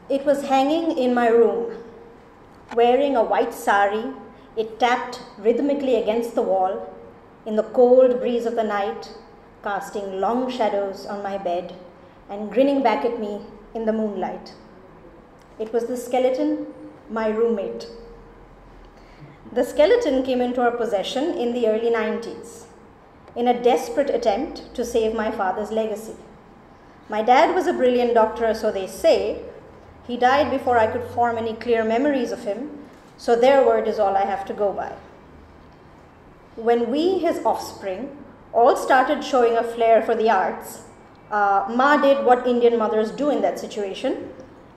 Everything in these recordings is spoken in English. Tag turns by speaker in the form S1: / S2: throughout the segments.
S1: It was hanging in my room. Wearing a white sari, it tapped rhythmically against the wall in the cold breeze of the night, casting long shadows on my bed and grinning back at me in the moonlight. It was the skeleton, my roommate. The skeleton came into our possession in the early 90s in a desperate attempt to save my father's legacy. My dad was a brilliant doctor, so they say. He died before I could form any clear memories of him, so their word is all I have to go by. When we, his offspring, all started showing a flair for the arts, Ma did what Indian mothers do in that situation.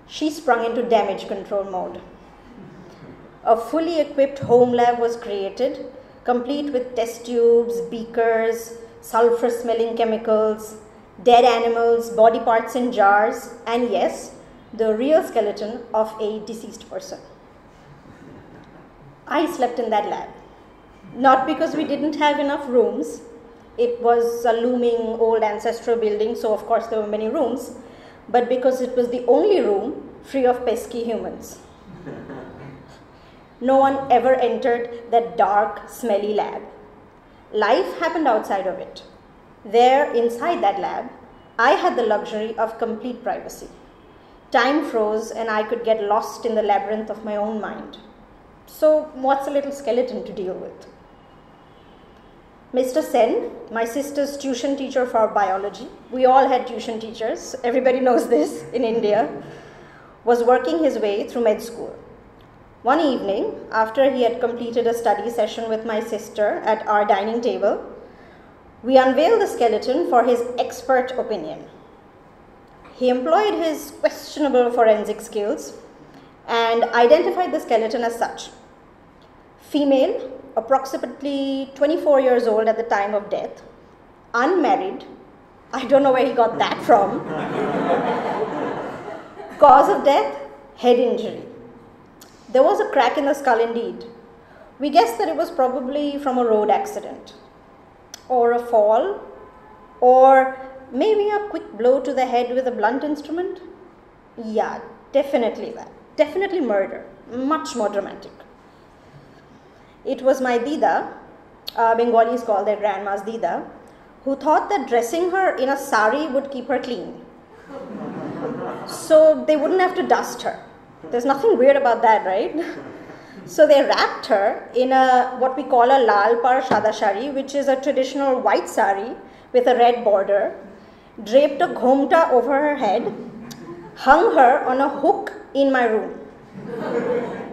S1: She sprung into damage control mode. A fully equipped home lab was created, complete with test tubes, beakers, sulfur-smelling chemicals, dead animals, body parts in jars, and yes, the real skeleton of a deceased person. I slept in that lab, not because we didn't have enough rooms. It was a looming old ancestral building, so of course there were many rooms, but because it was the only room free of pesky humans. No one ever entered that dark, smelly lab. Life happened outside of it. There, inside that lab, I had the luxury of complete privacy. Time froze and I could get lost in the labyrinth of my own mind. So what's a little skeleton to deal with? Mr. Sen, my sister's tuition teacher for biology, we all had tuition teachers, everybody knows this in India, was working his way through med school. One evening, after he had completed a study session with my sister at our dining table, we unveiled the skeleton for his expert opinion. He employed his questionable forensic skills and identified the skeleton as such. Female, approximately 24 years old at the time of death, unmarried, I don't know where he got that from. Cause of death, head injury. There was a crack in the skull indeed. We guessed that it was probably from a road accident, or a fall, or maybe a quick blow to the head with a blunt instrument. Yeah, definitely that. Definitely murder. Much more dramatic. It was my Dida, Bengalis call their grandmas Dida, who thought that dressing her in a sari would keep her clean. So they wouldn't have to dust her. There's nothing weird about that, right? So they wrapped her in what we call a lal par shada shari, which is a traditional white sari with a red border, draped a ghomta over her head, hung her on a hook in my room.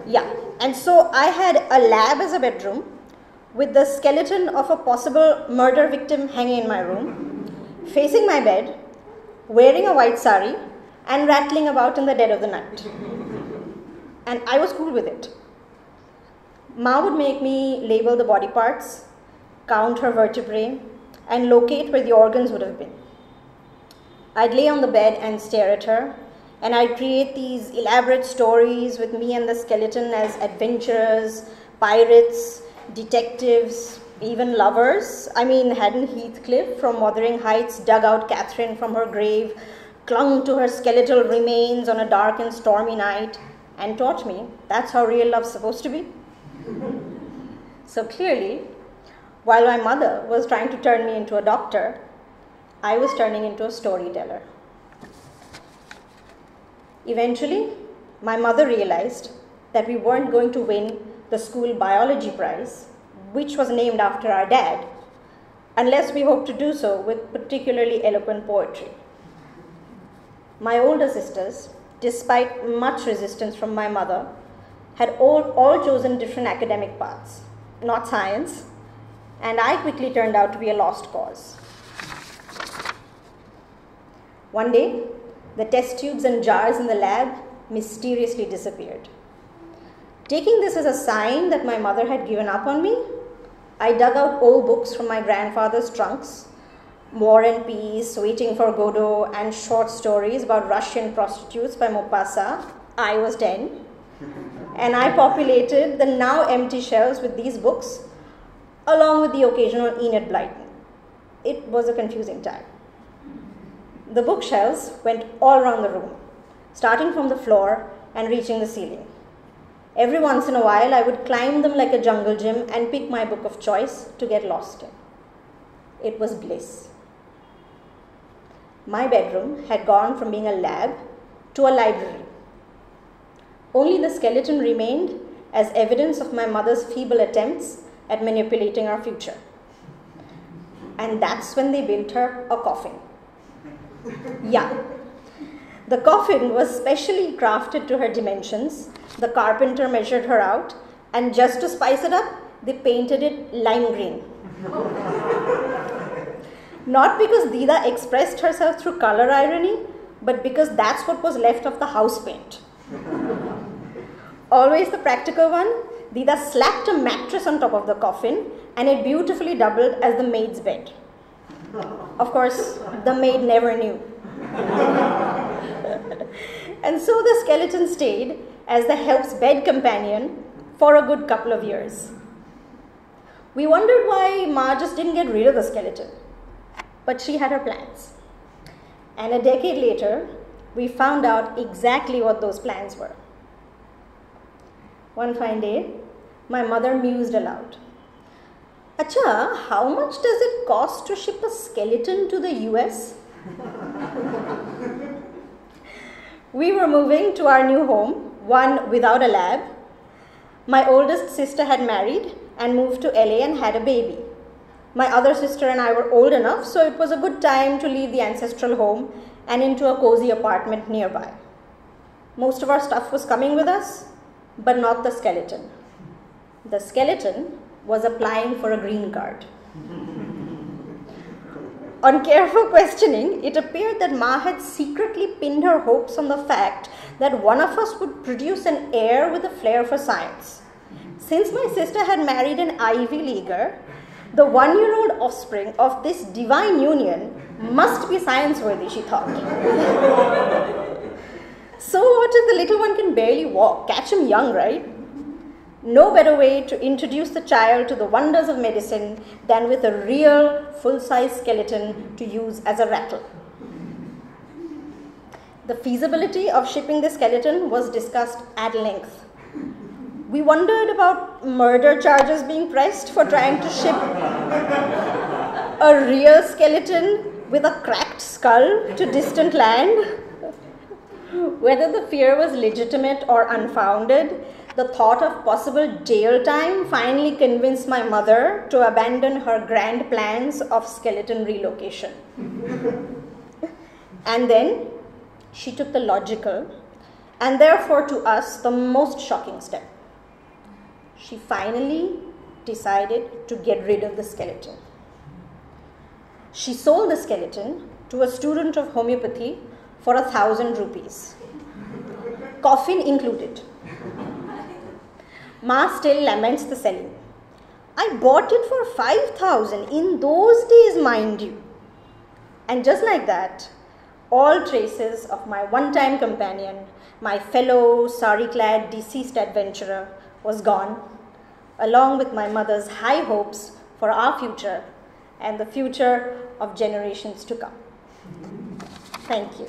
S1: Yeah, and so I had a lab as a bedroom with the skeleton of a possible murder victim hanging in my room, facing my bed, wearing a white sari, and rattling about in the dead of the night. And I was cool with it. Ma would make me label the body parts, count her vertebrae, and locate where the organs would have been. I'd lay on the bed and stare at her, and I'd create these elaborate stories with me and the skeleton as adventurers, pirates, detectives, even lovers. I mean, hadn't Heathcliff from Wuthering Heights dug out Catherine from her grave, clung to her skeletal remains on a dark and stormy night, and taught me that's how real love's supposed to be? So clearly, while my mother was trying to turn me into a doctor, I was turning into a storyteller. Eventually, my mother realized that we weren't going to win the school biology prize, which was named after our dad, unless we hoped to do so with particularly eloquent poetry. My older sisters, despite much resistance from my mother, had all chosen different academic paths, not science, and I quickly turned out to be a lost cause. One day, the test tubes and jars in the lab mysteriously disappeared. Taking this as a sign that my mother had given up on me, I dug out old books from my grandfather's trunks, War and Peace, Waiting for Godot, and short stories about Russian prostitutes by Maupassant. I was 10. And I populated the now empty shelves with these books, along with the occasional Enid Blyton. It was a confusing time. The bookshelves went all around the room, starting from the floor and reaching the ceiling. Every once in a while, I would climb them like a jungle gym and pick my book of choice to get lost in. It was bliss. My bedroom had gone from being a lab to a library. Only the skeleton remained as evidence of my mother's feeble attempts at manipulating our future. And that's when they built her a coffin. Yeah. The coffin was specially crafted to her dimensions. The carpenter measured her out, and just to spice it up, they painted it lime green. Not because Dida expressed herself through color irony, but because that's what was left of the house paint. Always the practical one, Dida slapped a mattress on top of the coffin, and it beautifully doubled as the maid's bed. Of course, the maid never knew. And so the skeleton stayed as the help's bed companion for a good couple of years. We wondered why Ma just didn't get rid of the skeleton, but she had her plans. And a decade later, we found out exactly what those plans were. One fine day, my mother mused aloud. Acha, how much does it cost to ship a skeleton to the US? We were moving to our new home, one without a lab. My oldest sister had married and moved to LA and had a baby. My other sister and I were old enough, so it was a good time to leave the ancestral home and into a cozy apartment nearby. Most of our stuff was coming with us, but not the skeleton. The skeleton was applying for a green card. On careful questioning, it appeared that Ma had secretly pinned her hopes on the fact that one of us would produce an heir with a flair for science. Since my sister had married an Ivy Leaguer, the one-year-old offspring of this divine union must be science-worthy, she thought. So what if the little one can barely walk? Catch him young, right? No better way to introduce the child to the wonders of medicine than with a real full-size skeleton to use as a rattle. The feasibility of shipping the skeleton was discussed at length. We wondered about murder charges being pressed for trying to ship a real skeleton with a cracked skull to distant land. Whether the fear was legitimate or unfounded, the thought of possible jail time finally convinced my mother to abandon her grand plans of skeleton relocation. And then she took the logical, and therefore to us, the most shocking step. She finally decided to get rid of the skeleton. She sold the skeleton to a student of homeopathy for 1,000 rupees, coffin included. Ma still laments the selling. I bought it for 5,000 in those days, mind you. And just like that, all traces of my one-time companion, my fellow sari-clad deceased adventurer, was gone, along with my mother's high hopes for our future and the future of generations to come. Thank you.